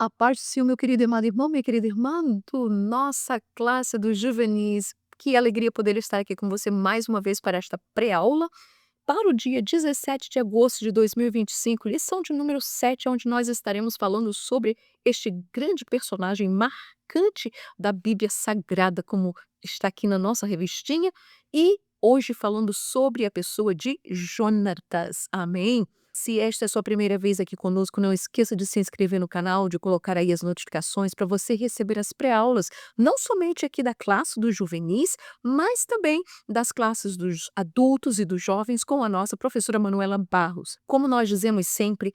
A paz do Senhor, meu querido e amado irmão, minha querida irmã, do nossa classe dos juvenis. Que alegria poder estar aqui com você mais uma vez para esta pré-aula para o dia 17 de agosto de 2025, lição de número 7, onde nós estaremos falando sobre este grande personagem marcante da Bíblia Sagrada, como está aqui na nossa revistinha, e hoje falando sobre a pessoa de Jonatas. Amém? Se esta é a sua primeira vez aqui conosco, não esqueça de se inscrever no canal, de colocar aí as notificações para você receber as pré-aulas, não somente aqui da classe dos juvenis, mas também das classes dos adultos e dos jovens com a nossa professora Manuela Barros. Como nós dizemos sempre,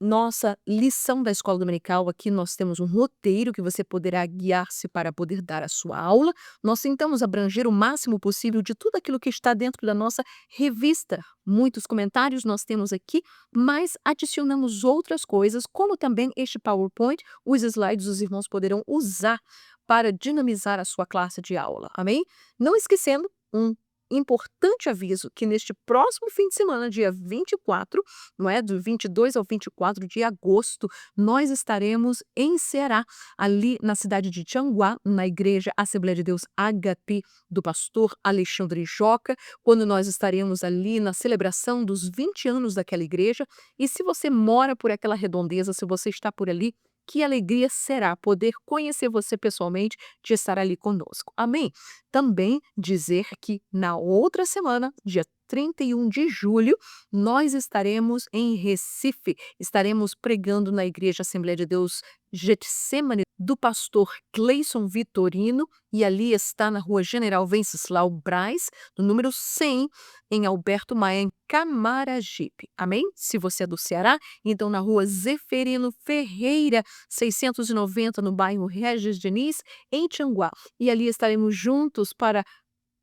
nossa lição da escola dominical, aqui nós temos um roteiro que você poderá guiar-se para poder dar a sua aula. Nós tentamos abranger o máximo possível de tudo aquilo que está dentro da nossa revista. Muitos comentários nós temos aqui, mas adicionamos outras coisas, como também este PowerPoint, os slides os irmãos poderão usar para dinamizar a sua classe de aula, amém? Não esquecendo um importante aviso que neste próximo fim de semana, dia 24, não é, do 22 ao 24 de agosto, nós estaremos em Ceará, ali na cidade de Tianguá, na Igreja Assembleia de Deus HP do pastor Alexandre Joca, quando nós estaremos ali na celebração dos 20 anos daquela igreja. E se você mora por aquela redondeza, se você está por ali, que alegria será poder conhecer você pessoalmente, de estar ali conosco. Amém? Também dizer que na outra semana, dia 31 de julho, nós estaremos em Recife, estaremos pregando na Igreja Assembleia de Deus Getsemane do pastor Cleison Vitorino, e ali está na rua General Venceslau Braz, no número 100, em Alberto Maia, em Camaragipe. Amém? Se você é do Ceará, então na rua Zeferino Ferreira, 690, no bairro Regis Diniz, em Tianguá. E ali estaremos juntos para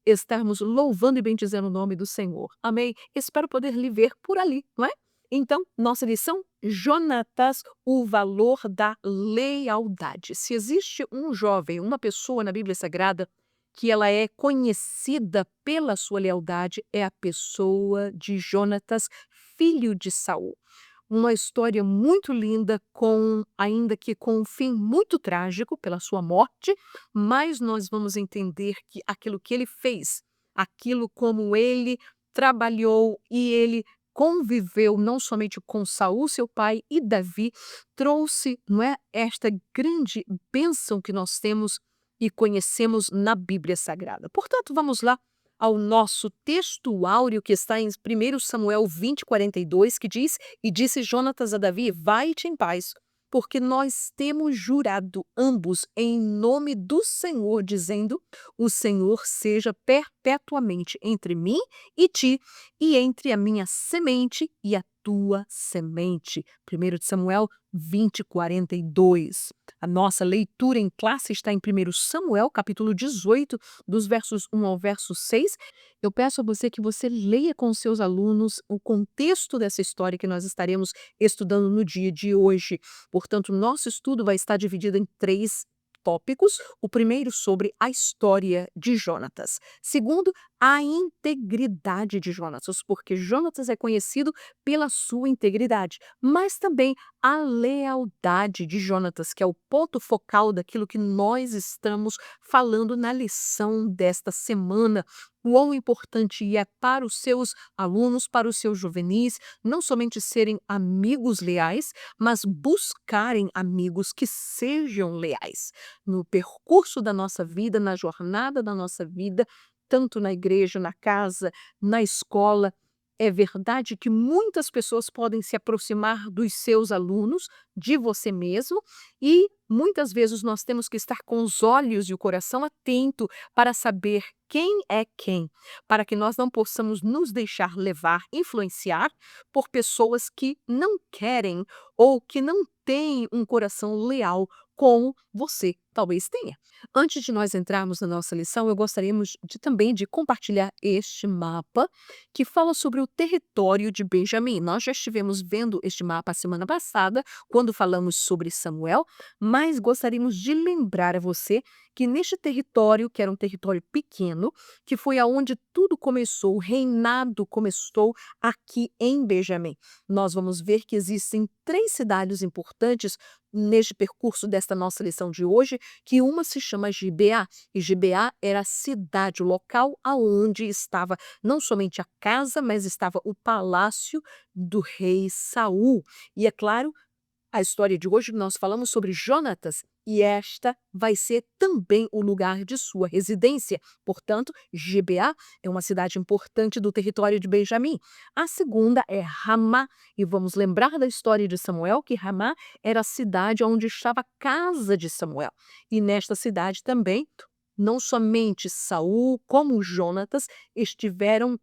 estarmos louvando e bendizendo o nome do Senhor. Amém? Espero poder lhe ver por ali, não é? Então, nossa lição, Jonatas, o valor da lealdade. Se existe um jovem, uma pessoa na Bíblia Sagrada que ela é conhecida pela sua lealdade, é a pessoa de Jonatas, filho de Saul. Uma história muito linda, ainda que com um fim muito trágico pela sua morte, mas nós vamos entender que aquilo que ele fez, aquilo como ele trabalhou e ele conviveu não somente com Saul, seu pai, e Davi, trouxe, não é, esta grande bênção que nós temos e conhecemos na Bíblia Sagrada. Portanto, vamos lá ao nosso texto áureo que está em 1 Samuel 20:42, que diz: "E disse Jonatas a Davi: Vai-te em paz, porque nós temos jurado ambos em nome do Senhor, dizendo: O Senhor seja perpetuamente entre mim e ti, e entre a minha semente e a tua semente." 1 Samuel 20:42. A nossa leitura em classe está em 1 Samuel, capítulo 18, dos versos 1 ao verso 6. Eu peço a você que você leia com os seus alunos o contexto dessa história que nós estaremos estudando no dia de hoje. Portanto, nosso estudo vai estar dividido em 3 tópicos. O primeiro sobre a história de Jonatas. Segundo, a integridade de Jonatas, porque Jonatas é conhecido pela sua integridade, mas também a lealdade de Jonatas, que é o ponto focal daquilo que nós estamos falando na lição desta semana. Quão importante é para os seus alunos, para os seus juvenis, não somente serem amigos leais, mas buscarem amigos que sejam leais. No percurso da nossa vida, na jornada da nossa vida, tanto na igreja, na casa, na escola, é verdade que muitas pessoas podem se aproximar dos seus alunos, de você mesmo, e muitas vezes nós temos que estar com os olhos e o coração atento para saber quem é quem, para que nós não possamos nos deixar levar, influenciar por pessoas que não querem ou que não têm um coração leal com você talvez tenha. Antes de nós entrarmos na nossa lição, eu gostaríamos também de compartilhar este mapa que fala sobre o território de Benjamim. Nós já estivemos vendo este mapa a semana passada, quando falamos sobre Samuel, mas gostaríamos de lembrar a você que neste território, que era um território pequeno, que foi aonde tudo começou, o reinado começou aqui em Benjamim. Nós vamos ver que existem 3 cidades importantes neste percurso desta nossa lição de hoje, que uma se chama Gibeá, e Gibeá era a cidade, o local aonde estava não somente a casa, mas estava o palácio do rei Saul. E é claro, a história de hoje nós falamos sobre Jonatas e esta vai ser também o lugar de sua residência. Portanto, Gibeá é uma cidade importante do território de Benjamim. A segunda é Ramá, e vamos lembrar da história de Samuel, que Ramá era a cidade onde estava a casa de Samuel. E nesta cidade também, não somente Saul como Jonatas estiveram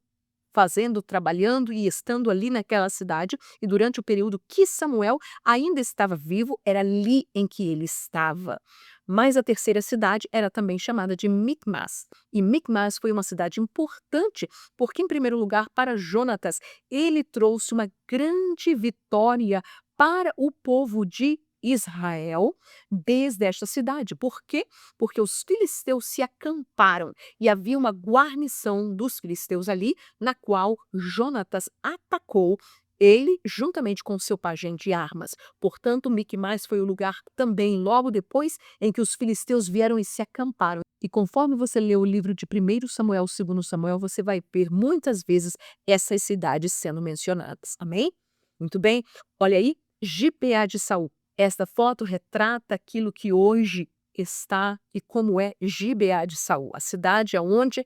trabalhando e estando ali naquela cidade, e durante o período que Samuel ainda estava vivo, era ali em que ele estava. Mas a terceira cidade era também chamada de Micmas. E Micmas foi uma cidade importante, porque, em primeiro lugar, para Jonatas, ele trouxe uma grande vitória para o povo de Israel desde esta cidade. Por quê? Porque os filisteus se acamparam e havia uma guarnição dos filisteus ali, na qual Jonatas atacou ele juntamente com seu pajem de armas. Portanto, Micmas foi o lugar também logo depois em que os filisteus vieram e se acamparam. E conforme você lê o livro de 1 Samuel, 2 Samuel, você vai ver muitas vezes essas cidades sendo mencionadas. Amém? Muito bem. Olha aí, Gibeá de Saul. Esta foto retrata aquilo que hoje está e como é Gibeá de Saul, a cidade onde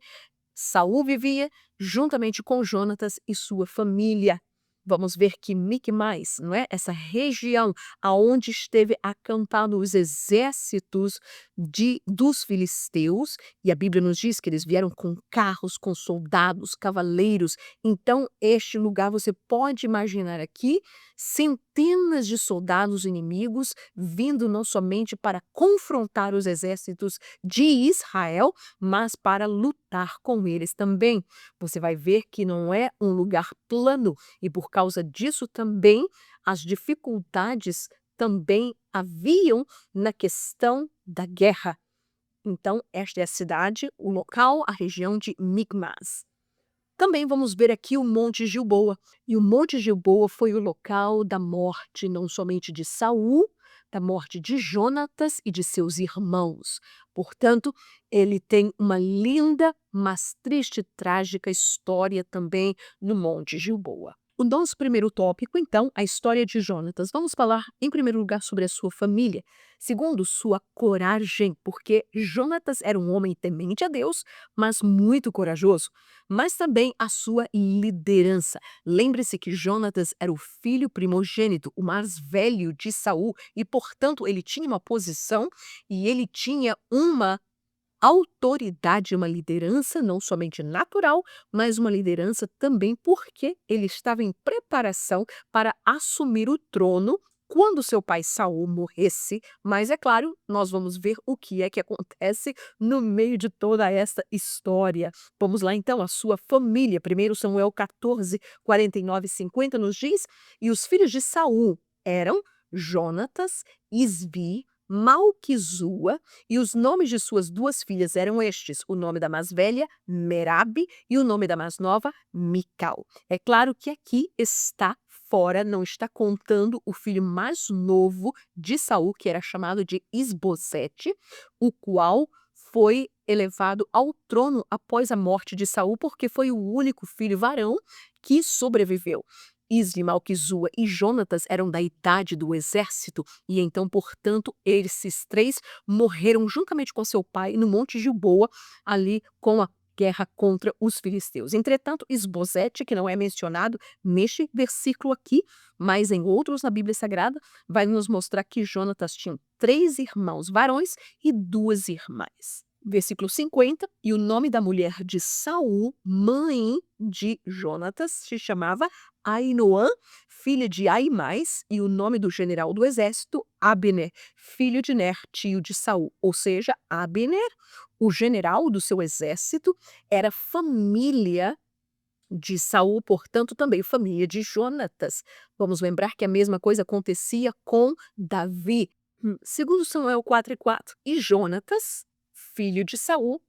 Saul vivia juntamente com Jonatas e sua família. Vamos ver que Micmas, não é? Essa região aonde esteve acampado os exércitos dos filisteus, e a Bíblia nos diz que eles vieram com carros, com soldados, cavaleiros. Então, este lugar você pode imaginar aqui centenas de soldados inimigos vindo não somente para confrontar os exércitos de Israel, mas para lutar com eles também. Você vai ver que não é um lugar plano e por causa disso também as dificuldades também haviam na questão da guerra. Então, esta é a cidade, o local, a região de Micmas. Também vamos ver aqui o Monte Gilboa. E o Monte Gilboa foi o local da morte não somente de Saul, da morte de Jonatas e de seus irmãos. Portanto, ele tem uma linda, mas triste e trágica história também no Monte Gilboa. O nosso primeiro tópico, então, a história de Jonatas. Vamos falar, em primeiro lugar, sobre a sua família. Segundo, sua coragem, porque Jonatas era um homem temente a Deus, mas muito corajoso. Mas também a sua liderança. Lembre-se que Jonatas era o filho primogênito, o mais velho de Saul, e, portanto, ele tinha uma posição e ele tinha uma autoridade, uma liderança não somente natural, mas uma liderança também porque ele estava em preparação para assumir o trono quando seu pai Saul morresse. Mas é claro, nós vamos ver o que é que acontece no meio de toda essa história. Vamos lá então, a sua família. 1 Samuel 14, 49 e 50 nos diz: e os filhos de Saul eram Jonatas, Isvi, Malquizua, e os nomes de suas 2 filhas eram estes: o nome da mais velha, Merabe, e o nome da mais nova, Mical. É claro que aqui está fora, não está contando o filho mais novo de Saul, que era chamado de Isbosete, o qual foi elevado ao trono após a morte de Saul, porque foi o único filho varão que sobreviveu. Isvi, Malquizua e Jonatas eram da idade do exército e então, portanto, esses 3 morreram juntamente com seu pai no Monte Gilboa, ali com a guerra contra os filisteus. Entretanto, Isbosete, que não é mencionado neste versículo aqui, mas em outros na Bíblia Sagrada, vai nos mostrar que Jonatas tinha 3 irmãos varões e 2 irmãs. Versículo 50, e o nome da mulher de Saul, mãe de Jonatas, se chamava Ainoã, filha de Aimás, e o nome do general do exército, Abner, filho de Ner, tio de Saul. Ou seja, Abner, o general do seu exército, era família de Saul, portanto, também família de Jonatas. Vamos lembrar que a mesma coisa acontecia com Davi. Segundo Samuel 4:4, e Jonatas, filho de Saul,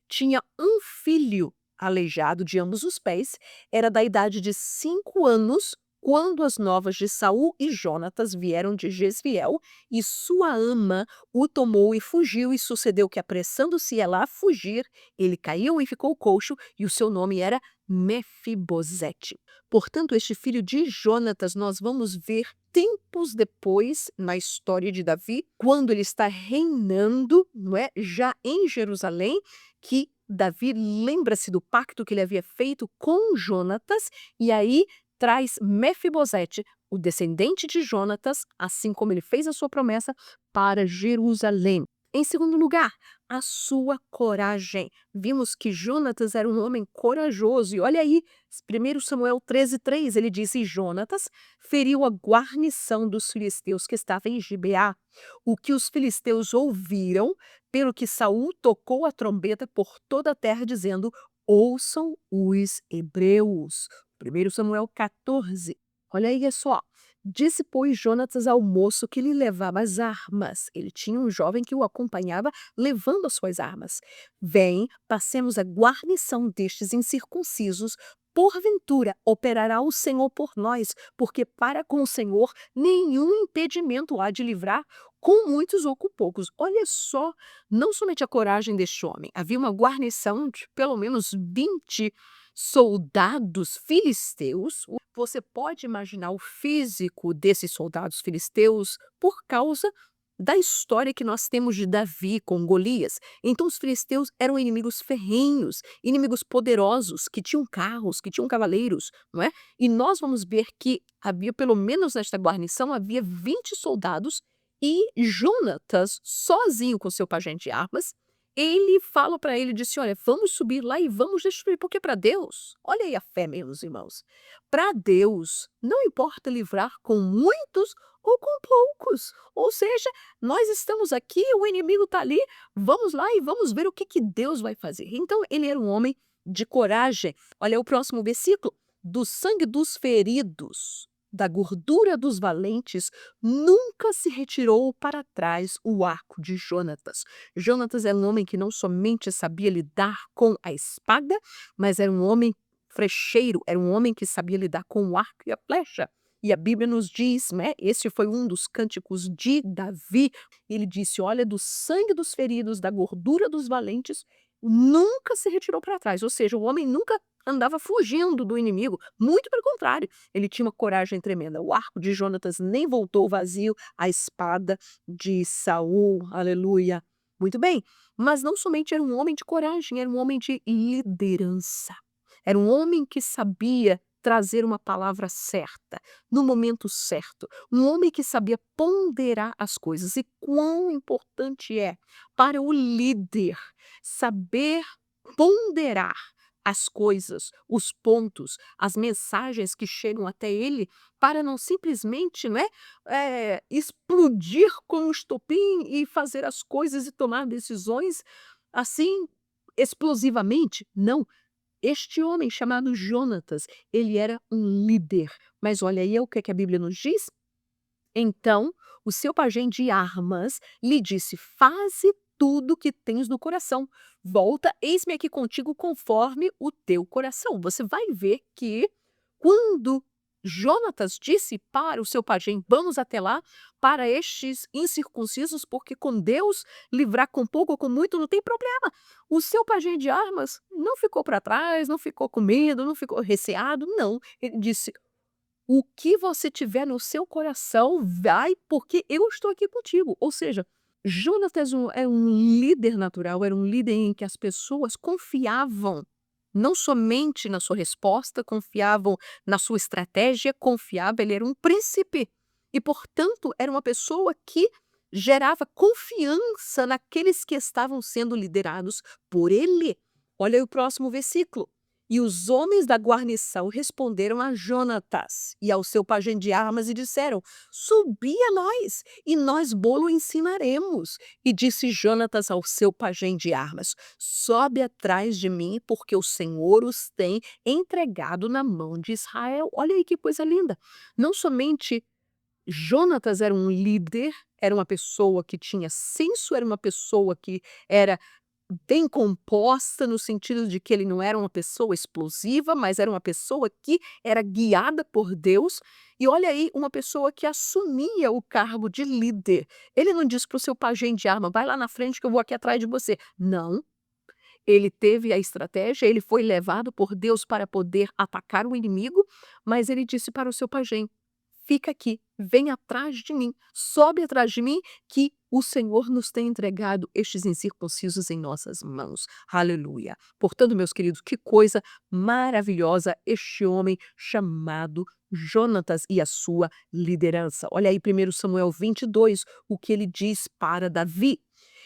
tinha um filho aleijado de ambos os pés, era da idade de 5 anos, quando as novas de Saul e Jonatas vieram de Jezreel, e sua ama o tomou e fugiu, e sucedeu que, apressando-se ela a fugir, ele caiu e ficou coxo, e o seu nome era Mefibosete. Portanto, este filho de Jonatas, nós vamos ver tempos depois, na história de Davi, quando ele está reinando, não é, já em Jerusalém, que Davi lembra-se do pacto que ele havia feito com Jonatas, e aí traz Mefibosete, o descendente de Jonatas, assim como ele fez a sua promessa, para Jerusalém. Em segundo lugar, a sua coragem. Vimos que Jonatas era um homem corajoso, e olha aí, 1 Samuel 13:3, ele diz: e Jonatas feriu a guarnição dos filisteus que estava em Gibeá. O que os filisteus ouviram, pelo que Saul tocou a trombeta por toda a terra, dizendo: ouçam os hebreus. 1 Samuel 14. Olha aí só. Disse, pois, Jonatas ao moço que lhe levava as armas. Ele tinha um jovem que o acompanhava levando as suas armas. Vem, passemos a guarnição destes incircuncisos. Porventura operará o Senhor por nós, porque para com o Senhor nenhum impedimento há de livrar, com muitos ou com poucos. Olha só, não somente a coragem deste homem, havia uma guarnição de pelo menos 20 soldados filisteus. Você pode imaginar o físico desses soldados filisteus por causa da história que nós temos de Davi com Golias. Então, os filisteus eram inimigos ferrenhos, inimigos poderosos, que tinham carros, que tinham cavaleiros, não é? E nós vamos ver que havia, pelo menos nesta guarnição, havia 20 soldados, e Jonatas, sozinho com seu pajem de armas, ele fala para ele, disse: olha, vamos subir lá e vamos destruir, porque para Deus, olha aí a fé, meus irmãos, para Deus não importa livrar com muitos ou com poucos. Ou seja, nós estamos aqui, o inimigo está ali, vamos lá e vamos ver o que Deus vai fazer. Então, ele era um homem de coragem. Olha o próximo versículo. Do sangue dos feridos, da gordura dos valentes, nunca se retirou para trás o arco de Jonatas. Jonatas era um homem que não somente sabia lidar com a espada, mas era um homem frecheiro, era um homem que sabia lidar com o arco e a flecha. E a Bíblia nos diz, né, esse foi um dos cânticos de Davi, ele disse, olha, do sangue dos feridos, da gordura dos valentes, nunca se retirou para trás. Ou seja, o homem nunca andava fugindo do inimigo, muito pelo contrário, ele tinha uma coragem tremenda. O arco de Jonatas nem voltou vazio, a espada de Saul, aleluia. Muito bem, mas não somente era um homem de coragem, era um homem de liderança. Era um homem que sabia trazer uma palavra certa, no momento certo. Um homem que sabia ponderar as coisas. E quão importante é para o líder saber ponderar as coisas, os pontos, as mensagens que chegam até ele, para não simplesmente, não é, explodir com o estopim e fazer as coisas e tomar decisões assim explosivamente. Não. Este homem chamado Jonatas, ele era um líder. Mas olha aí o que a Bíblia nos diz. Então, o seu pajem de armas lhe disse: faze tudo que tens no coração. Volta, eis-me aqui contigo conforme o teu coração. Você vai ver que quando Jonatas disse para o seu pajem: vamos até lá, para estes incircuncisos, porque com Deus livrar com pouco ou com muito não tem problema. O seu pajem de armas não ficou para trás, não ficou com medo, não ficou receado, não. Ele disse: o que você tiver no seu coração, vai, porque eu estou aqui contigo. Ou seja, Jonatas é um líder natural, era um líder em que as pessoas confiavam, não somente na sua resposta, confiavam na sua estratégia, confiavam, ele era um príncipe. E, portanto, era uma pessoa que gerava confiança naqueles que estavam sendo liderados por ele. Olha aí o próximo versículo. E os homens da guarnição responderam a Jonatas e ao seu pajem de armas e disseram: Subi a nós, e nós bolo ensinaremos. E disse Jonatas ao seu pajem de armas: Sobe atrás de mim, porque o Senhor os tem entregado na mão de Israel. Olha aí que coisa linda. Não somente Jonatas era um líder, era uma pessoa que tinha senso, era uma pessoa que era bem composta, no sentido de que ele não era uma pessoa explosiva, mas era uma pessoa que era guiada por Deus. E olha aí, uma pessoa que assumia o cargo de líder. Ele não disse para o seu pajem de arma: vai lá na frente que eu vou aqui atrás de você. Não. Ele teve a estratégia, ele foi levado por Deus para poder atacar o inimigo, mas ele disse para o seu pajem: fica aqui, vem atrás de mim, sobe atrás de mim, que o Senhor nos tem entregado estes incircuncisos em nossas mãos. Aleluia. Portanto, meus queridos, que coisa maravilhosa este homem chamado Jonatas e a sua liderança. Olha aí 1 Samuel 22, o que ele diz para Davi.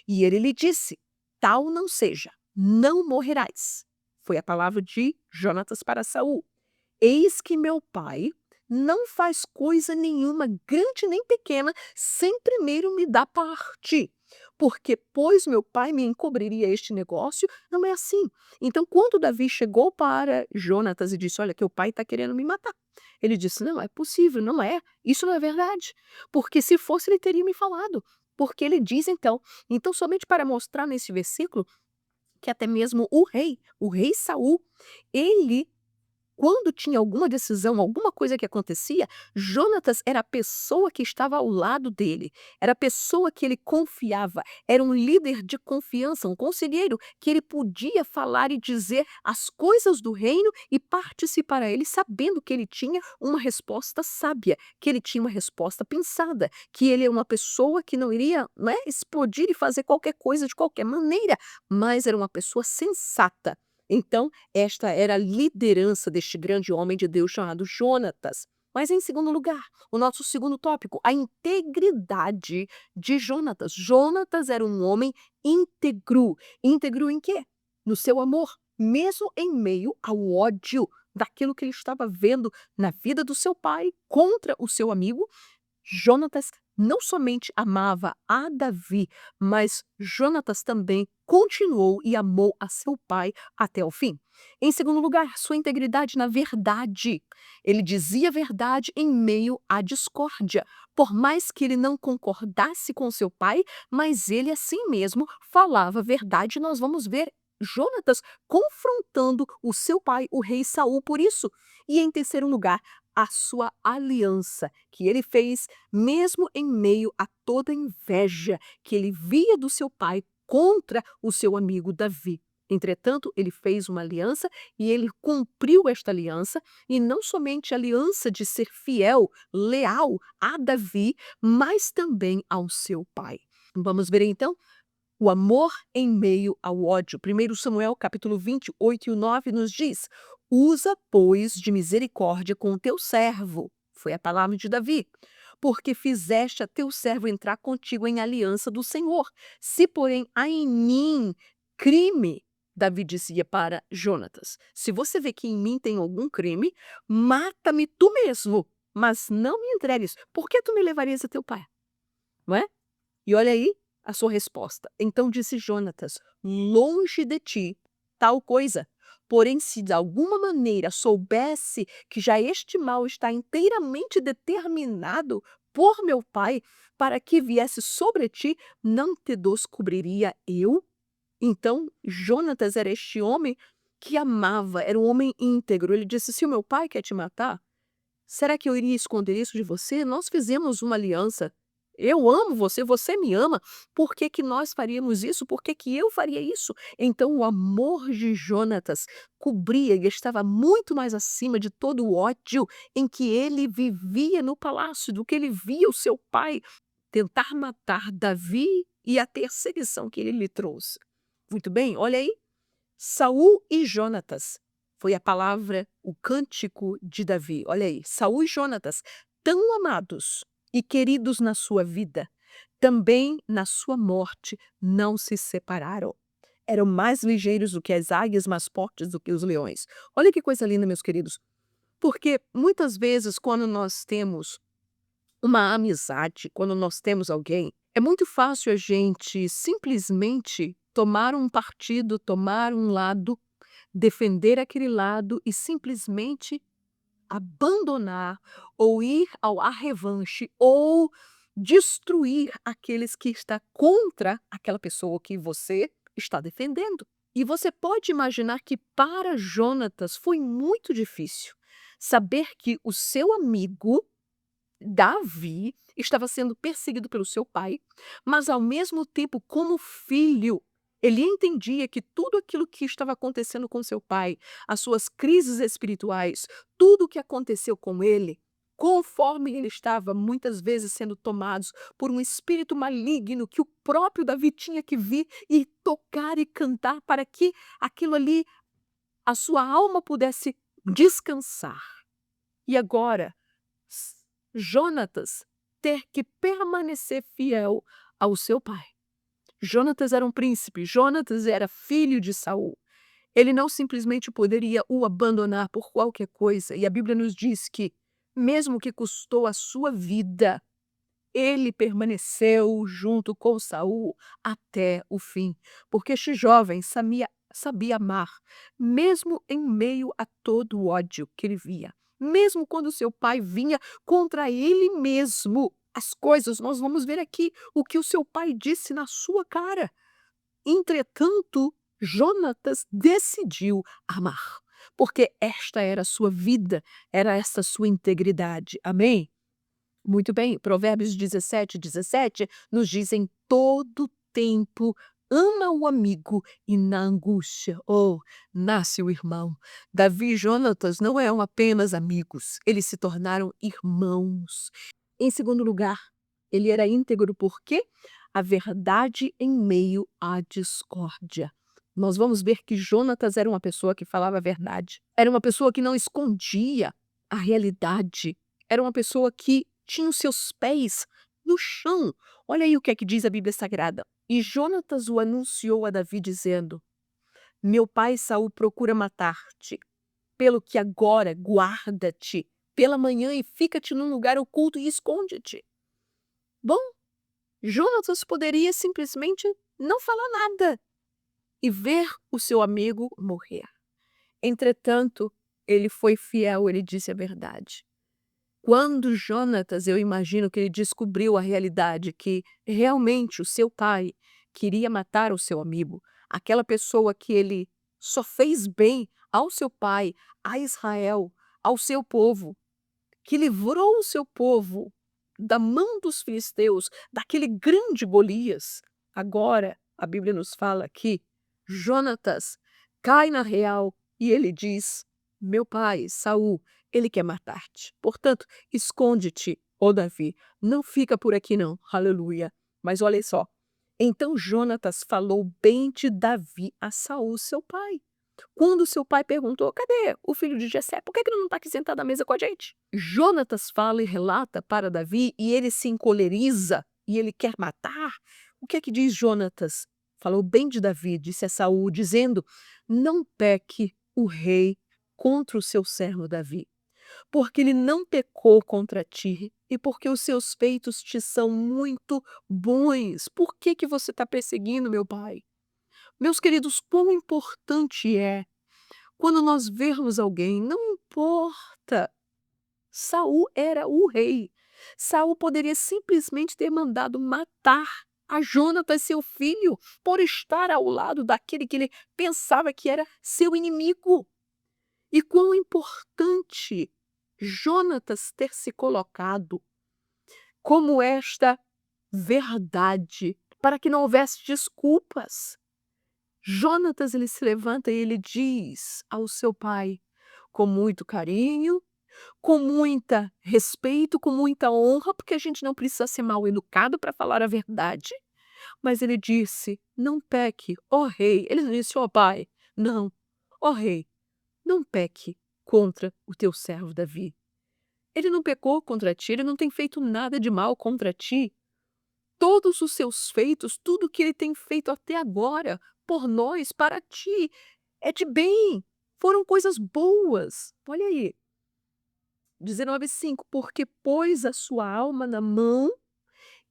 E ele lhe disse: tal não seja, não morrerás. Foi a palavra de Jonatas para Saul. Eis que meu pai não faz coisa nenhuma, grande nem pequena, sem primeiro me dar parte. Porque, pois meu pai me encobriria este negócio, não é assim. Então, quando Davi chegou para Jonatas e disse: olha, que o pai está querendo me matar. Ele disse: não, é possível, não é. Isso não é verdade. Porque se fosse, ele teria me falado. Porque ele diz então somente para mostrar nesse versículo que até mesmo o rei Saul, ele quando tinha alguma decisão, alguma coisa que acontecia, Jonatas era a pessoa que estava ao lado dele, era a pessoa que ele confiava, era um líder de confiança, um conselheiro que ele podia falar e dizer as coisas do reino e partir para ele sabendo que ele tinha uma resposta sábia, que ele tinha uma resposta pensada, que ele é uma pessoa que não iria, né, explodir e fazer qualquer coisa de qualquer maneira, mas era uma pessoa sensata. Então, esta era a liderança deste grande homem de Deus chamado Jonatas. Mas em segundo lugar, o nosso segundo tópico, a integridade de Jonatas. Jonatas era um homem íntegro. Íntegro em quê? No seu amor, mesmo em meio ao ódio daquilo que ele estava vendo na vida do seu pai contra o seu amigo. Jonatas não somente amava a Davi, mas Jonatas também continuou e amou a seu pai até o fim. Em segundo lugar, sua integridade na verdade. Ele dizia a verdade em meio à discórdia. Por mais que ele não concordasse com seu pai, mas ele assim mesmo falava a verdade. Nós vamos ver Jonatas confrontando o seu pai, o rei Saul, por isso. E em terceiro lugar, a sua aliança que ele fez, mesmo em meio a toda a inveja que ele via do seu pai contra o seu amigo Davi. Entretanto, ele fez uma aliança e ele cumpriu esta aliança, e não somente a aliança de ser fiel, leal a Davi, mas também ao seu pai. Vamos ver então o amor em meio ao ódio. 1 Samuel capítulo 28 e o 9 nos diz: usa, pois, de misericórdia com o teu servo. Foi a palavra de Davi. Porque fizeste a teu servo entrar contigo em aliança do Senhor. Se, porém, há em mim crime, Davi dizia para Jonatas: se você vê que em mim tem algum crime, mata-me tu mesmo, mas não me entregues. Por que tu me levarias a teu pai? Não é? E olha aí a sua resposta. Então disse Jonatas: longe de ti tal coisa. Porém, se de alguma maneira soubesse que já este mal está inteiramente determinado por meu pai, para que viesse sobre ti, não te descobriria eu? Então, Jonatas era este homem que amava, era um homem íntegro. Ele disse: se o meu pai quer te matar, será que eu iria esconder isso de você? Nós fizemos uma aliança. Eu amo você, você me ama. Por que que nós faríamos isso? Por que que eu faria isso? Então o amor de Jonatas cobria e estava muito mais acima de todo o ódio em que ele vivia no palácio, do que ele via o seu pai tentar matar Davi e a perseguição que ele lhe trouxe. Muito bem, olha aí. Saul e Jonatas. Foi a palavra, o cântico de Davi. Olha aí, Saul e Jonatas, tão amados e queridos na sua vida, também na sua morte não se separaram. Eram mais ligeiros do que as águias, mais fortes do que os leões. Olha que coisa linda, meus queridos. Porque muitas vezes, quando nós temos uma amizade, quando nós temos alguém, é muito fácil a gente simplesmente tomar um partido, tomar um lado, defender aquele lado e simplesmente abandonar ou ir ao arrevanche ou destruir aqueles que está contra aquela pessoa que você está defendendo. E você pode imaginar que para Jonatas foi muito difícil saber que o seu amigo Davi estava sendo perseguido pelo seu pai, mas ao mesmo tempo, como filho, ele entendia que tudo aquilo que estava acontecendo com seu pai, as suas crises espirituais, tudo o que aconteceu com ele, conforme ele estava muitas vezes sendo tomados por um espírito maligno que o próprio Davi tinha que vir e tocar e cantar para que aquilo ali, a sua alma pudesse descansar. E agora, Jonatas ter que permanecer fiel ao seu pai. Jonatas era um príncipe, Jonatas era filho de Saul. Ele não simplesmente poderia o abandonar por qualquer coisa. E a Bíblia nos diz que, mesmo que custou a sua vida, ele permaneceu junto com Saul até o fim, porque este jovem sabia amar, mesmo em meio a todo o ódio que ele via. Mesmo quando seu pai vinha contra ele mesmo, as coisas, nós vamos ver aqui o que o seu pai disse na sua cara. Entretanto, Jonatas decidiu amar, porque esta era a sua vida, era esta a sua integridade. Amém? Muito bem, Provérbios 17:17 nos diz: em todo tempo ama o amigo e na angústia, nasce o irmão. Davi e Jonatas não eram apenas amigos, eles se tornaram irmãos. Em segundo lugar, ele era íntegro porque a verdade em meio à discórdia. Nós vamos ver que Jonatas era uma pessoa que falava a verdade, era uma pessoa que não escondia a realidade, era uma pessoa que tinha os seus pés no chão. Olha aí o que é que diz a Bíblia Sagrada. E Jonatas o anunciou a Davi, dizendo: meu pai Saul procura matar-te, pelo que agora guarda-te pela manhã e fica-te num lugar oculto e esconde-te. Bom, Jonatas poderia simplesmente não falar nada e ver o seu amigo morrer. Entretanto, ele foi fiel, ele disse a verdade. Quando Jonatas, eu imagino que ele descobriu a realidade que realmente o seu pai queria matar o seu amigo, aquela pessoa que ele só fez bem ao seu pai, a Israel, ao seu povo, que livrou o seu povo da mão dos filisteus, daquele grande Golias. Agora, a Bíblia nos fala que Jonatas cai na real e ele diz: meu pai, Saul, ele quer matar-te. Portanto, esconde-te, ó Davi. Não fica por aqui não. Aleluia. Mas olha só. Então Jonatas falou bem de Davi a Saul, seu pai. Quando seu pai perguntou: cadê o filho de Jessé? Por que ele não está aqui sentado à mesa com a gente? Jonatas fala e relata para Davi e ele se encoleriza e ele quer matar. O que é que diz Jonatas? Falou bem de Davi, disse a Saul, dizendo: não peque o rei contra o seu servo Davi, porque ele não pecou contra ti e porque os seus feitos te são muito bons. Por que você está perseguindo meu pai? Meus queridos, quão importante é quando nós vermos alguém, não importa. Saul era o rei. Saul poderia simplesmente ter mandado matar a Jonatas, seu filho, por estar ao lado daquele que ele pensava que era seu inimigo. E quão importante Jonatas ter se colocado como esta verdade, para que não houvesse desculpas. Jonatas, ele se levanta e ele diz ao seu pai, com muito carinho, com muita respeito, com muita honra, porque a gente não precisa ser mal educado para falar a verdade. Mas ele disse: não peque, ó rei. Ele não disse: ó pai, não, ó rei, não peque contra o teu servo Davi. Ele não pecou contra ti, ele não tem feito nada de mal contra ti. Todos os seus feitos, tudo que ele tem feito até agora, por nós, para ti, é de bem, foram coisas boas. Olha aí, 19:5, porque pôs a sua alma na mão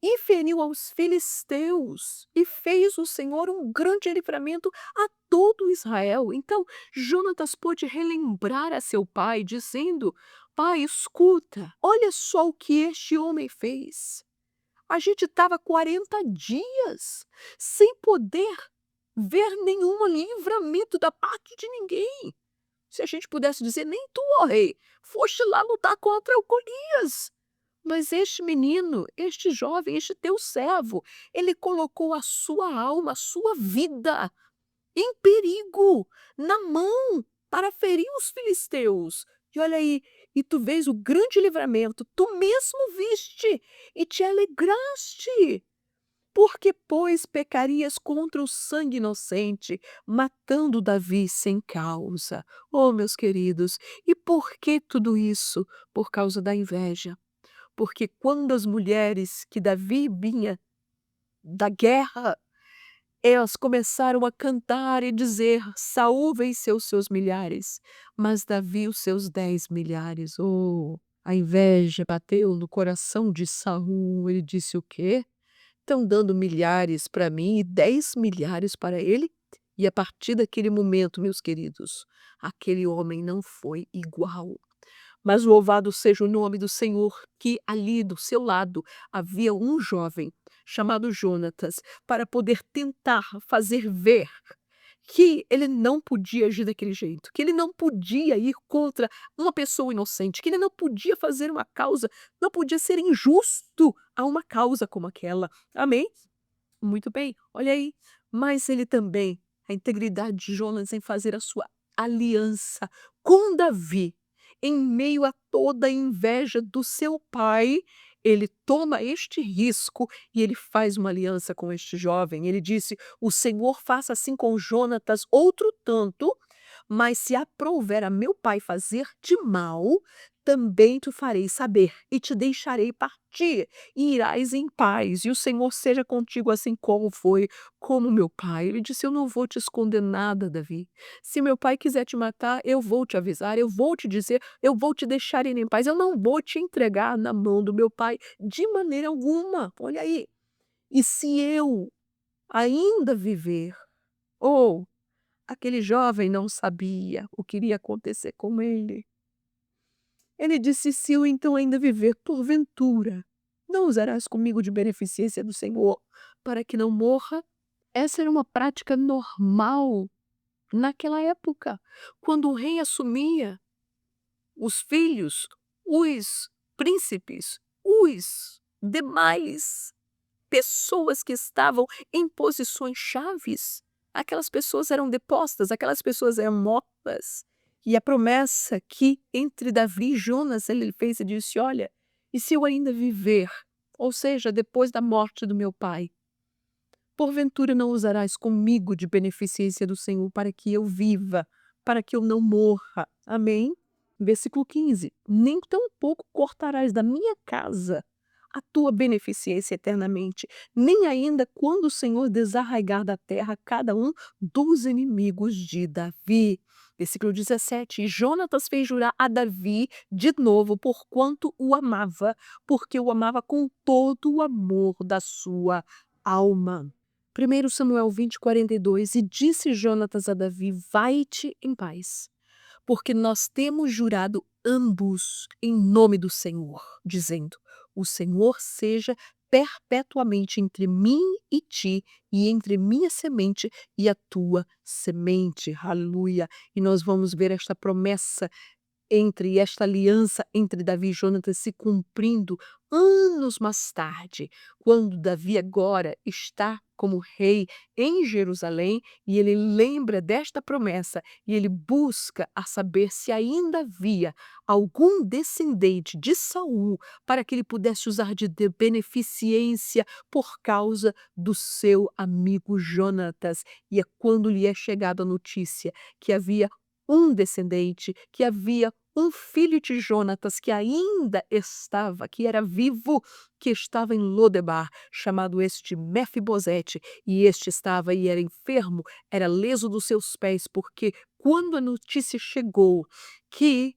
e feriu aos filisteus, e fez o Senhor um grande livramento a todo Israel. Então, Jonatas pôde relembrar a seu pai, dizendo: Pai, escuta, olha só o que este homem fez. A gente estava 40 dias sem poder ver nenhum livramento da parte de ninguém. Se a gente pudesse dizer, nem tu, ó rei, foste lá lutar contra o Golias. Mas este menino, este jovem, este teu servo, ele colocou a sua alma, a sua vida em perigo, na mão, para ferir os filisteus. E olha aí, e tu vês o grande livramento, tu mesmo viste e te alegraste. Porque, pois, pecarias contra o sangue inocente, matando Davi sem causa? Oh, meus queridos, e por que tudo isso? Por causa da inveja. Porque quando as mulheres que Davi vinha da guerra, elas começaram a cantar e dizer: Saul venceu seus milhares, mas Davi os seus 10 milhares. Oh, a inveja bateu no coração de Saul. Ele disse: o quê? Estão dando milhares para mim e 10 milhares para ele? E a partir daquele momento, meus queridos, aquele homem não foi igual. Mas louvado seja o nome do Senhor, que ali do seu lado havia um jovem chamado Jonatas, para poder tentar fazer ver que ele não podia agir daquele jeito, que ele não podia ir contra uma pessoa inocente, que ele não podia fazer uma causa, não podia ser injusto a uma causa como aquela. Amém? Muito bem, olha aí. Mas ele também, a integridade de Jonas em fazer a sua aliança com Davi, em meio a toda a inveja do seu pai, ele toma este risco e ele faz uma aliança com este jovem. Ele disse: O Senhor faça assim com Jonatas outro tanto, mas se aprouver a meu pai fazer de mal, também te farei saber e te deixarei partir e irás em paz, e o Senhor seja contigo assim como foi, como meu pai. Ele disse: Eu não vou te esconder nada, Davi. Se meu pai quiser te matar, eu vou te avisar, eu vou te dizer, eu vou te deixar ir em paz, eu não vou te entregar na mão do meu pai de maneira alguma. Olha aí. E se eu ainda viver, ou aquele jovem não sabia o que iria acontecer com ele. Ele disse: Se eu então ainda viver, porventura, não usarás comigo de beneficência do Senhor, para que não morra? Essa era uma prática normal naquela época, quando o rei assumia os filhos, os príncipes, os demais pessoas que estavam em posições chaves. Aquelas pessoas eram depostas, aquelas pessoas eram mortas. E a promessa que entre Davi e Jonas ele fez e disse: Olha, e se eu ainda viver, ou seja, depois da morte do meu pai, porventura não usarás comigo de beneficência do Senhor para que eu viva, para que eu não morra. Amém? Versículo 15: Nem tampouco cortarás da minha casa a tua beneficência eternamente, nem ainda quando o Senhor desarraigar da terra cada um dos inimigos de Davi. Versículo 17: E Jonatas fez jurar a Davi de novo, porquanto o amava, porque o amava com todo o amor da sua alma. 1 Samuel 20:42: E disse Jonatas a Davi: Vai-te em paz, porque nós temos jurado ambos em nome do Senhor, dizendo: O Senhor seja perpetuamente entre mim e ti, e entre minha semente e a tua semente. Aleluia! E nós vamos ver esta promessa entre esta aliança entre Davi e Jonatas se cumprindo anos mais tarde, quando Davi agora está como rei em Jerusalém e ele lembra desta promessa e ele busca a saber se ainda havia algum descendente de Saul para que ele pudesse usar de beneficência por causa do seu amigo Jonatas. E é quando lhe é chegada a notícia que havia um descendente, que havia um filho de Jonatas que ainda estava, que era vivo, que estava em Lodebar, chamado este Mefibosete, e este estava e era enfermo, era leso dos seus pés, porque quando a notícia chegou que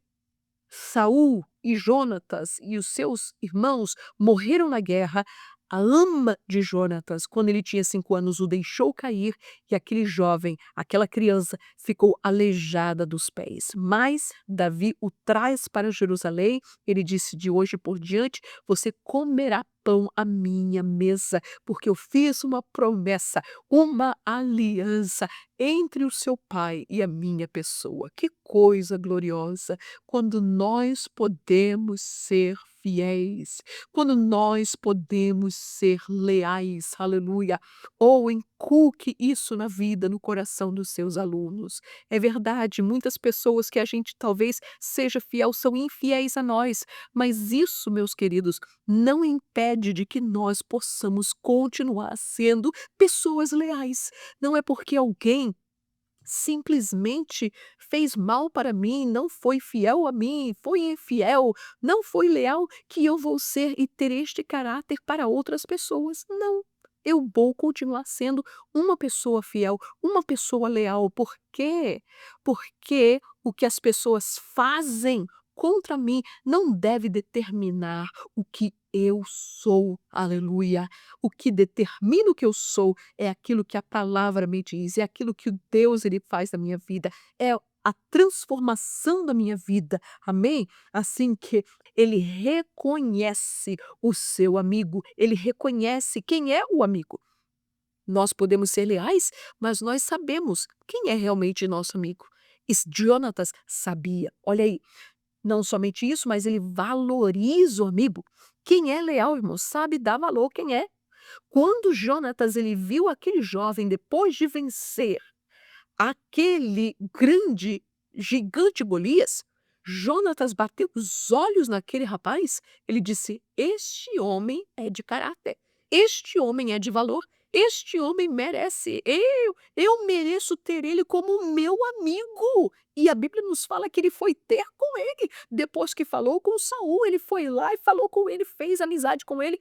Saul e Jonatas e os seus irmãos morreram na guerra, a ama de Jonatas, quando ele tinha 5 anos, o deixou cair e aquele jovem, aquela criança, ficou aleijada dos pés. Mas Davi o traz para Jerusalém, ele disse: de hoje por diante você comerá pão à minha mesa, porque eu fiz uma promessa, uma aliança entre o seu pai e a minha pessoa. Que coisa gloriosa! Quando nós podemos ser fiéis, quando nós podemos ser leais, aleluia. Ou inculque isso na vida, no coração dos seus alunos. É verdade, muitas pessoas que a gente talvez seja fiel são infiéis a nós, mas isso, meus queridos, não impede de que nós possamos continuar sendo pessoas leais. Não é porque alguém simplesmente fez mal para mim, não foi fiel a mim, foi infiel, não foi leal, que eu vou ser e ter este caráter para outras pessoas. Não. Eu vou continuar sendo uma pessoa fiel, uma pessoa leal. Por quê? Porque o que as pessoas fazem contra mim não deve determinar o que eu sou. Aleluia. O que determina o que eu sou é aquilo que a palavra me diz, é aquilo que o Deus ele faz na minha vida, é a transformação da minha vida, amém? Assim que ele reconhece o seu amigo, ele reconhece quem é o amigo. Nós podemos ser leais, mas nós sabemos quem é realmente nosso amigo. E Jonatas sabia, olha aí, não somente isso, mas ele valoriza o amigo. Quem é leal, irmão, sabe dar valor quem é. Quando Jonatas ele viu aquele jovem depois de vencer aquele grande gigante Golias, Jonatas bateu os olhos naquele rapaz, ele disse: este homem é de caráter, este homem é de valor, este homem merece, eu mereço ter ele como meu amigo. E a Bíblia nos fala que ele foi ter com ele, depois que falou com Saul, ele foi lá e falou com ele, fez amizade com ele,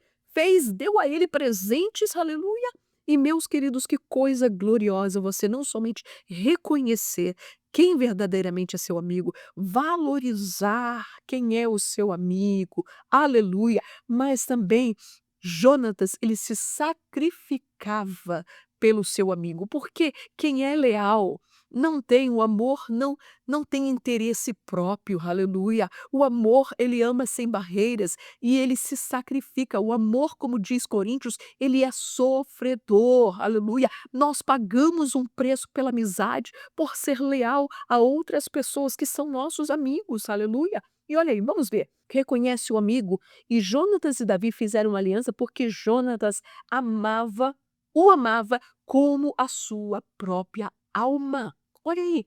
deu a ele presentes, aleluia. E meus queridos, que coisa gloriosa você não somente reconhecer quem verdadeiramente é seu amigo, valorizar quem é o seu amigo, aleluia, mas também Jonatas, ele se sacrificava pelo seu amigo, porque quem é leal não tem o amor, não tem interesse próprio, aleluia. O amor, ele ama sem barreiras e ele se sacrifica. O amor, como diz Coríntios, ele é sofredor, aleluia. Nós pagamos um preço pela amizade, por ser leal a outras pessoas que são nossos amigos, aleluia. E olha aí, vamos ver. Reconhece o amigo. E Jonatas e Davi fizeram uma aliança porque Jonatas o amava como a sua própria alma. Olha aí,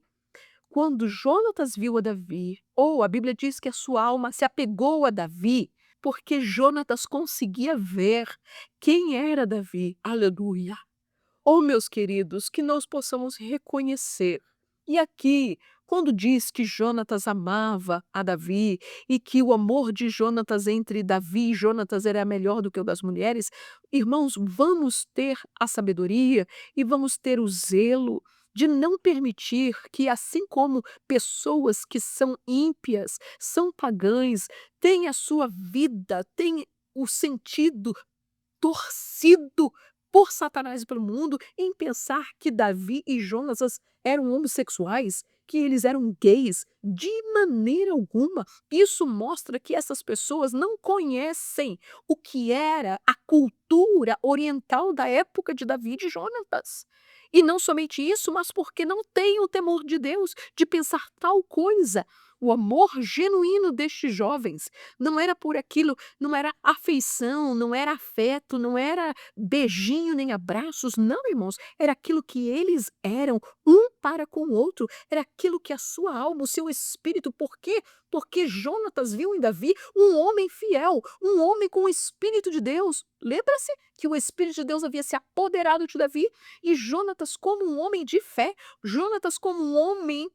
quando Jonatas viu a Davi, ou a Bíblia diz que a sua alma se apegou a Davi, porque Jonatas conseguia ver quem era Davi. Aleluia. Oh, meus queridos, que nós possamos reconhecer. E aqui, quando diz que Jonatas amava a Davi e que o amor de Jonatas entre Davi e Jonatas era melhor do que o das mulheres, irmãos, vamos ter a sabedoria e vamos ter o zelo de não permitir que, assim como pessoas que são ímpias, são pagãs, têm a sua vida, têm o sentido torcido por Satanás e pelo mundo em pensar que Davi e Jonatas eram homossexuais, que eles eram gays, de maneira alguma. Isso mostra que essas pessoas não conhecem o que era a cultura oriental da época de Davi e de Jonatas. E não somente isso, mas porque não têm o temor de Deus de pensar tal coisa. O amor genuíno destes jovens não era por aquilo, não era afeição, não era afeto, não era beijinho nem abraços, não, irmãos, era aquilo que eles eram um para com o outro, era aquilo que a sua alma, o seu espírito, por quê? Porque Jonatas viu em Davi um homem fiel, um homem com o espírito de Deus. Lembra-se que o espírito de Deus havia se apoderado de Davi e Jonatas como um homem de fé, Jonatas como um homem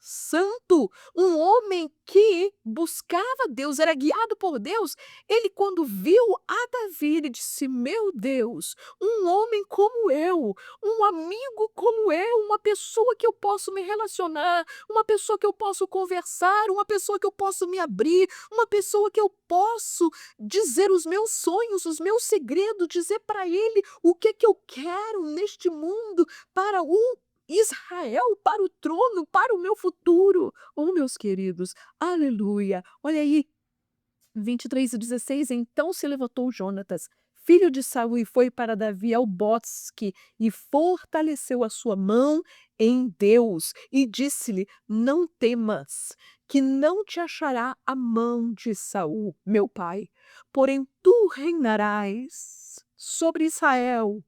santo, um homem que buscava Deus, era guiado por Deus. Ele, quando viu a Davi, ele disse: Meu Deus, um homem como eu, um amigo como eu, uma pessoa que eu posso me relacionar, uma pessoa que eu posso conversar, uma pessoa que eu posso me abrir, uma pessoa que eu posso dizer os meus sonhos, os meus segredos, dizer para ele o que que eu quero neste mundo para o Israel, para o trono, para o meu futuro. Oh, meus queridos, aleluia. Olha aí, 23:16. Então se levantou Jonatas, filho de Saul, e foi para Davi ao bosque, e fortaleceu a sua mão em Deus, e disse-lhe: Não temas, que não te achará a mão de Saul, meu pai, porém tu reinarás sobre Israel,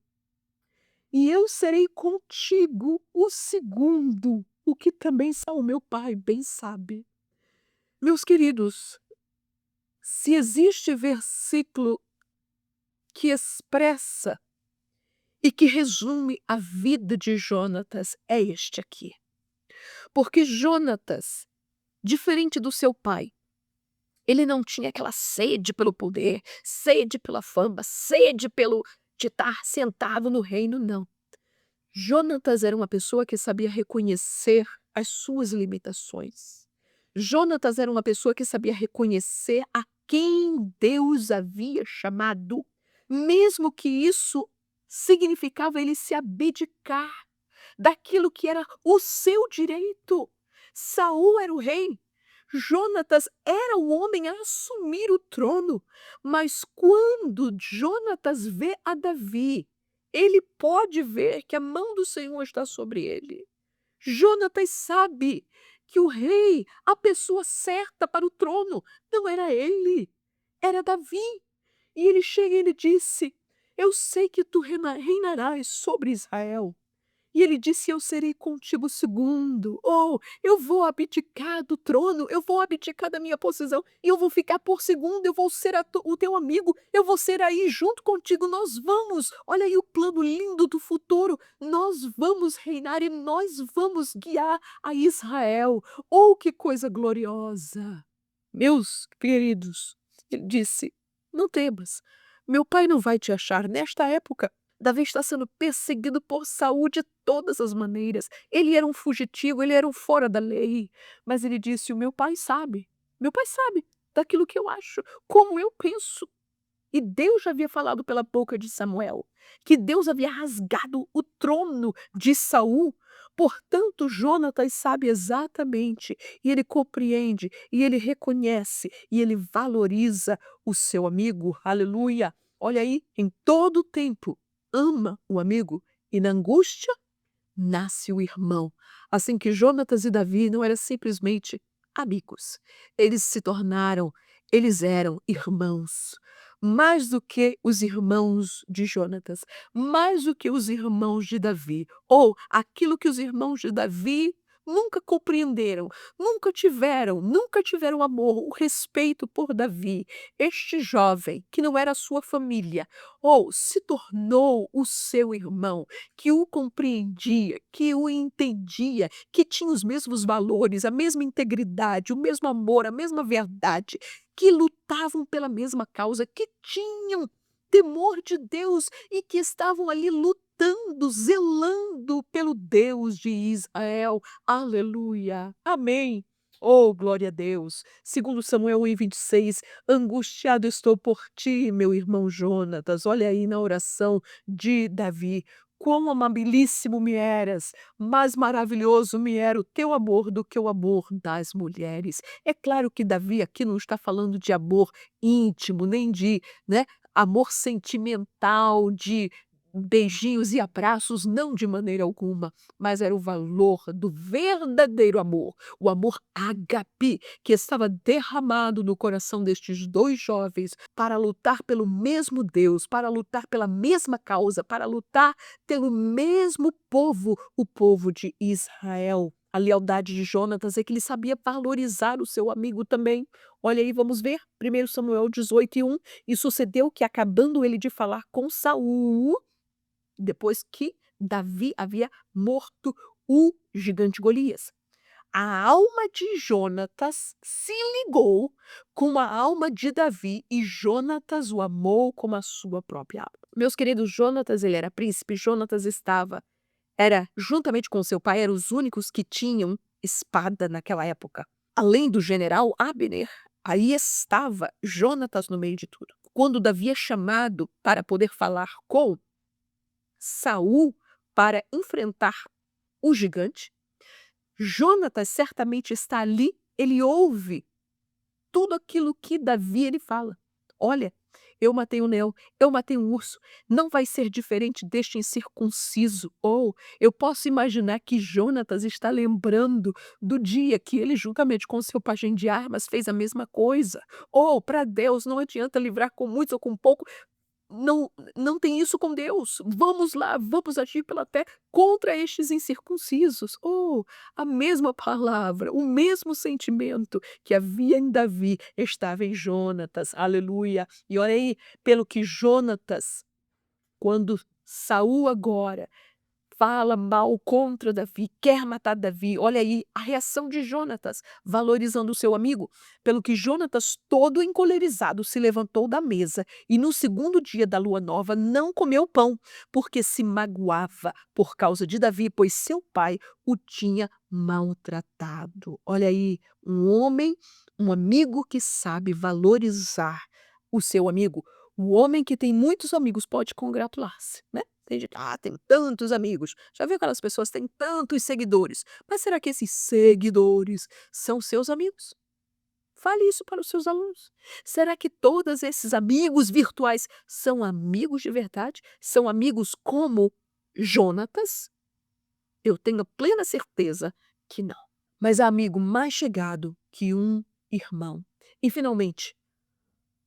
e eu serei contigo o segundo, o que também Saul, meu pai, bem sabe. Meus queridos, se existe versículo que expressa e que resume a vida de Jonatas, é este aqui. Porque Jonatas, diferente do seu pai, ele não tinha aquela sede pelo poder, sede pela fama, sede pelo de estar sentado no reino, não. Jonatas era uma pessoa que sabia reconhecer as suas limitações. Jonatas era uma pessoa que sabia reconhecer a quem Deus havia chamado, mesmo que isso significava ele se abdicar daquilo que era o seu direito. Saul era o rei, Jonatas era o homem a assumir o trono, mas quando Jonatas vê a Davi, ele pode ver que a mão do Senhor está sobre ele. Jonatas sabe que o rei, a pessoa certa para o trono, não era ele, era Davi. E ele chega e ele disse: Eu sei que tu reinarás sobre Israel. E ele disse: Eu serei contigo segundo. Oh, eu vou abdicar do trono, eu vou abdicar da minha posição, e eu vou ficar por segundo, eu vou ser o teu amigo, eu vou ser aí junto contigo. Nós vamos, olha aí o plano lindo do futuro. Nós vamos reinar e nós vamos guiar a Israel. Oh, que coisa gloriosa! Meus queridos, ele disse: Não temas, meu pai não vai te achar nesta época. Davi está sendo perseguido por Saul de todas as maneiras. Ele era um fugitivo, ele era um fora da lei. Mas ele disse: O meu pai sabe daquilo que eu acho, como eu penso. E Deus já havia falado pela boca de Samuel que Deus havia rasgado o trono de Saul. Portanto, Jonatas sabe exatamente, e ele compreende, e ele reconhece, e ele valoriza o seu amigo. Aleluia! Olha aí, em todo o tempo, ama o amigo, e na angústia nasce o irmão. Assim que Jonatas e Davi não eram simplesmente amigos, eles eram irmãos. Mais do que os irmãos de Jonatas, mais do que os irmãos de Davi, ou aquilo que os irmãos de Davi nunca compreenderam, nunca tiveram amor, o respeito por Davi. Este jovem, que não era sua família, ou se tornou o seu irmão, que o compreendia, que o entendia, que tinha os mesmos valores, a mesma integridade, o mesmo amor, a mesma verdade, que lutavam pela mesma causa, que tinham temor de Deus e que estavam ali lutando, zelando pelo Deus de Israel. Aleluia. Amém. Oh, glória a Deus. Segundo Samuel 1:26, angustiado estou por ti, meu irmão Jonatas. Olha aí na oração de Davi. Quão amabilíssimo me eras, mais maravilhoso me era o teu amor do que o amor das mulheres. É claro que Davi aqui não está falando de amor íntimo, nem de, né, amor sentimental, de beijinhos e abraços, não, de maneira alguma, mas era o valor do verdadeiro amor, o amor ágape, que estava derramado no coração destes dois jovens para lutar pelo mesmo Deus, para lutar pela mesma causa, para lutar pelo mesmo povo, o povo de Israel. A lealdade de Jonatas é que ele sabia valorizar o seu amigo também. Olha aí, vamos ver, 1 Samuel 18:1. E sucedeu que, acabando ele de falar com Saul, depois que Davi havia morto o gigante Golias, a alma de Jonatas se ligou com a alma de Davi e Jonatas o amou como a sua própria alma. Meus queridos, Jonatas, ele era príncipe, Jonatas era, juntamente com seu pai, eram os únicos que tinham espada naquela época. Além do general Abner, aí estava Jonatas no meio de tudo. Quando Davi é chamado para poder falar com Saul para enfrentar o gigante, Jonatas certamente está ali, ele ouve tudo aquilo que Davi ele fala. Olha, eu matei um leão, eu matei um urso, não vai ser diferente deste incircunciso. Ou eu posso imaginar que Jonatas está lembrando do dia que ele, juntamente com seu pajem de armas, fez a mesma coisa. Ou, para Deus, não adianta livrar com muitos ou com pouco, não, não tem isso com Deus. Vamos lá, vamos agir pela terra contra estes incircuncisos. Oh, a mesma palavra, o mesmo sentimento que havia em Davi estava em Jonatas. Aleluia. E olha aí, pelo que Jonatas, quando Saul agora fala mal contra Davi, quer matar Davi. Olha aí a reação de Jonatas, valorizando o seu amigo. Pelo que Jonatas, todo encolerizado, se levantou da mesa e no segundo dia da lua nova não comeu pão, porque se magoava por causa de Davi, pois seu pai o tinha maltratado. Olha aí, um homem, um amigo que sabe valorizar o seu amigo. O homem que tem muitos amigos pode congratular-se, né? Tem gente, tem tantos amigos. Já viu aquelas pessoas que têm tantos seguidores? Mas será que esses seguidores são seus amigos? Fale isso para os seus alunos. Será que todos esses amigos virtuais são amigos de verdade? São amigos como Jonatas? Eu tenho plena certeza que não. Mas há amigo mais chegado que um irmão. E, finalmente,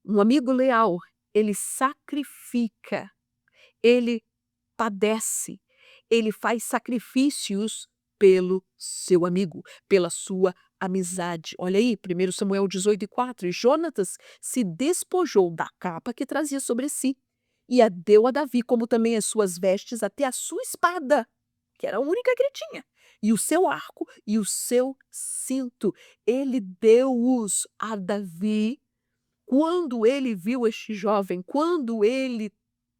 um amigo leal, ele sacrifica, ele padece, ele faz sacrifícios pelo seu amigo, pela sua amizade. Olha aí, 1 Samuel 18:4, e Jonatas se despojou da capa que trazia sobre si e a deu a Davi, como também as suas vestes, até a sua espada, que era a única que ele tinha, e o seu arco e o seu cinto. Ele deu-os a Davi quando ele viu este jovem, quando ele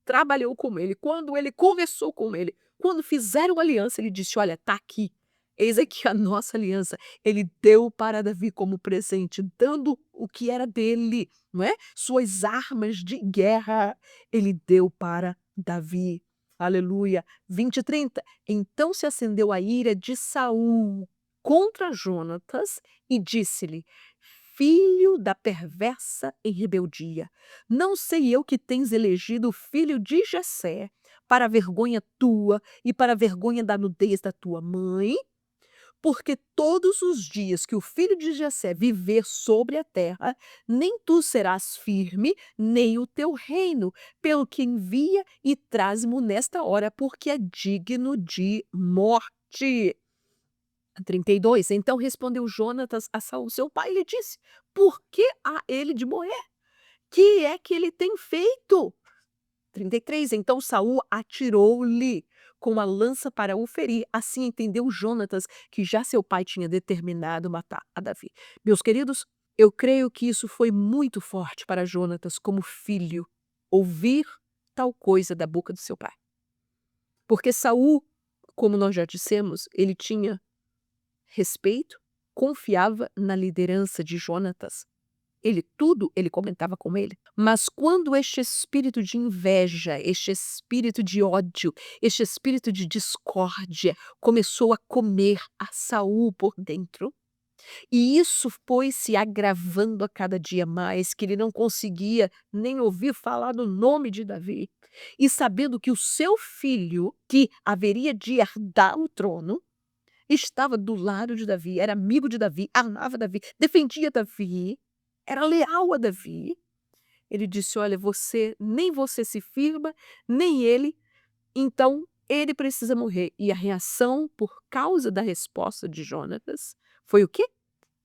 trabalhou com ele, quando ele conversou com ele, quando fizeram aliança, ele disse: "Olha, está aqui, eis aqui a nossa aliança". Ele deu para Davi como presente, dando o que era dele, não é? Suas armas de guerra, ele deu para Davi. Aleluia. 20:30. Então se acendeu a ira de Saul contra Jonatas e disse-lhe: "Filho da perversa em rebeldia, não sei eu que tens elegido o filho de Jessé para a vergonha tua e para a vergonha da nudez da tua mãe? Porque todos os dias que o filho de Jessé viver sobre a terra, nem tu serás firme, nem o teu reino, pelo que envia e traz-mo nesta hora, porque é digno de morte." 32. Então respondeu Jonatas a Saul, seu pai, e lhe disse: "Por que há ele de morrer? Que é que ele tem feito?" 33. Então Saul atirou-lhe com a lança para o ferir. Assim entendeu Jonatas que já seu pai tinha determinado matar a Davi. Meus queridos, eu creio que isso foi muito forte para Jonatas como filho, ouvir tal coisa da boca do seu pai. Porque Saul, como nós já dissemos, ele tinha respeito, confiava na liderança de Jonatas. Ele comentava com ele. Mas quando este espírito de inveja, este espírito de ódio, este espírito de discórdia começou a comer a Saul por dentro, e isso foi se agravando a cada dia mais, que ele não conseguia nem ouvir falar no nome de Davi, e sabendo que o seu filho, que haveria de herdar o trono, estava do lado de Davi, era amigo de Davi, amava Davi, defendia Davi, era leal a Davi. Ele disse: "Olha, nem você se firma, nem ele, então ele precisa morrer." E a reação, por causa da resposta de Jonatas, foi o quê?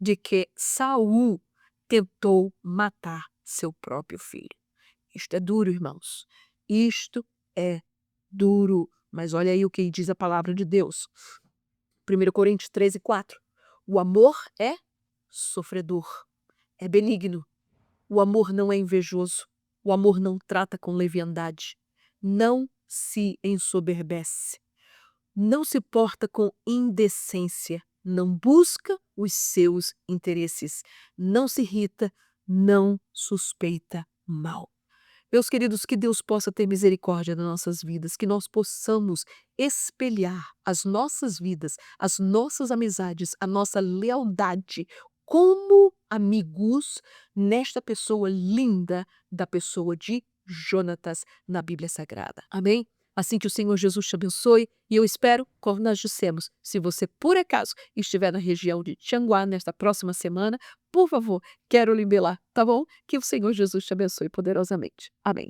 De que Saul tentou matar seu próprio filho. Isto é duro, irmãos. Isto é duro. Mas olha aí o que diz a palavra de Deus. 1 Coríntios 13:4. O amor é sofredor, é benigno. O amor não é invejoso. O amor não trata com leviandade. Não se ensoberbece. Não se porta com indecência. Não busca os seus interesses. Não se irrita. Não suspeita mal. Meus queridos, que Deus possa ter misericórdia das nossas vidas, que nós possamos espelhar as nossas vidas, as nossas amizades, a nossa lealdade como amigos nesta pessoa linda da pessoa de Jonatas na Bíblia Sagrada. Amém? Assim que o Senhor Jesus te abençoe, e eu espero, como nós dissemos, se você por acaso estiver na região de Tianguá nesta próxima semana, por favor, quero lhe ver lá, tá bom? Que o Senhor Jesus te abençoe poderosamente. Amém.